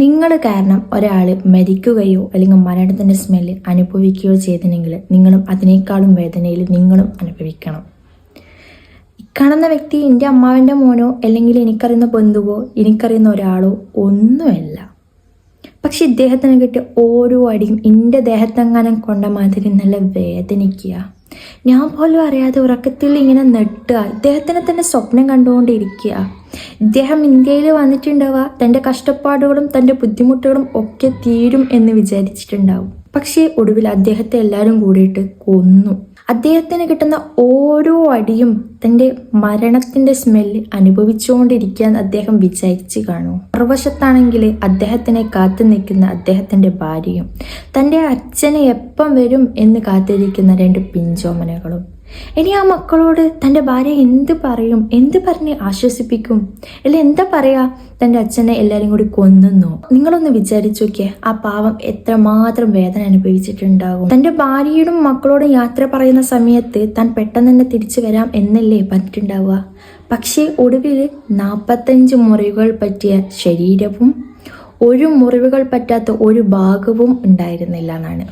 നിങ്ങൾ കാരണം ഒരാൾ മരിക്കുകയോ അല്ലെങ്കിൽ മരണത്തിൻ്റെ സ്മെല്ല് അനുഭവിക്കുകയോ ചെയ്തിട്ടുണ്ടെങ്കിൽ നിങ്ങളും അതിനേക്കാളും വേദനയിൽ നിങ്ങളും അനുഭവിക്കണം. കാണുന്ന വ്യക്തി എൻ്റെ അമ്മാവൻ്റെ മോനോ അല്ലെങ്കിൽ എനിക്കറിയുന്ന ബന്ധുവോ എനിക്കറിയുന്ന ഒരാളോ ഒന്നുമല്ല. പക്ഷെ ഇദ്ദേഹത്തിന് കിട്ടിയ ഓരോ അടിയും എൻ്റെ ദേഹത്തെങ്ങാനും കൊണ്ട മാതിരി നല്ല വേദനിക്കുക. ഞാൻ പോലും അറിയാതെ ഉറക്കത്തിൽ ഇങ്ങനെ നെട്ടുക. ഇദ്ദേഹത്തിനെ തന്നെ സ്വപ്നം കണ്ടുകൊണ്ടിരിക്കുക. ഇദ്ദേഹം ഇന്ത്യയിൽ വന്നിട്ടുണ്ടാവുക തൻ്റെ കഷ്ടപ്പാടുകളും തൻ്റെ ബുദ്ധിമുട്ടുകളും ഒക്കെ തീരും എന്ന് വിചാരിച്ചിട്ടുണ്ടാവും. പക്ഷേ ഒടുവിൽ അദ്ദേഹത്തെ എല്ലാവരും കൂടിയിട്ട് കൊന്നു. അദ്ദേഹത്തിന് കിട്ടുന്ന ഓരോ അടിയും തൻ്റെ മരണത്തിൻ്റെ സ്മെല്ല് അനുഭവിച്ചുകൊണ്ടിരിക്കാൻ അദ്ദേഹം വിചാരിച്ച് കാണും. മറുവശത്താണെങ്കിൽ അദ്ദേഹത്തിനെ കാത്തു നിൽക്കുന്ന അദ്ദേഹത്തിൻ്റെ ഭാര്യയും തൻ്റെ അച്ഛനെ എപ്പം വരും എന്ന് കാത്തിരിക്കുന്ന 2 പിഞ്ചോമനകളും. ഇനി ആ മക്കളോട് തൻ്റെ ഭാര്യ എന്ത് പറയും? എന്ത് പറഞ്ഞ് ആശ്വസിപ്പിക്കും? അല്ല എന്താ പറയാ? തൻ്റെ അച്ഛനെ എല്ലാവരും കൂടി കൊന്നുന്നോ? നിങ്ങളൊന്ന് വിചാരിച്ചു നോക്കിയേ, ആ പാവം എത്രമാത്രം വേദന അനുഭവിച്ചിട്ടുണ്ടാകും. തൻ്റെ ഭാര്യയോടും മക്കളോടും യാത്ര പറയുന്ന സമയത്ത് താൻ പെട്ടെന്ന് തന്നെ തിരിച്ചു വരാം എന്നല്ലേ പറഞ്ഞിട്ടുണ്ടാവുക. പക്ഷേ ഒടുവിൽ 45 മുറിവുകൾ പറ്റിയ ശരീരവും 1 മുറിവുകൾ പറ്റാത്ത ഒരു ഭാഗവും ഉണ്ടായിരുന്നില്ല എന്നാണ്.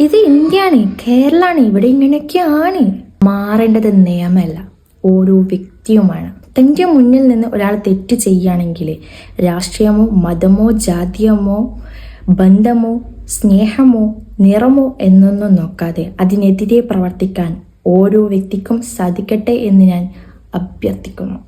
ഇത് ഇന്ത്യയാണ്, കേരളമാണ്, ഇവിടെ ഇങ്ങനെയൊക്കെയാണ്. മാറേണ്ടത് നിയമമല്ല, ഓരോ വ്യക്തിയുമാണ്. തൻ്റെ മുന്നിൽ നിന്ന് ഒരാൾ തെറ്റ് ചെയ്യുകയാണെങ്കിൽ രാഷ്ട്രീയമോ മതമോ ജാതിയമോ ബന്ധമോ സ്നേഹമോ നിറമോ എന്നൊന്നും നോക്കാതെ അതിനെതിരെ പ്രവർത്തിക്കാൻ ഓരോ വ്യക്തിക്കും സാധിക്കട്ടെ എന്ന് ഞാൻ അഭ്യർത്ഥിക്കുന്നു.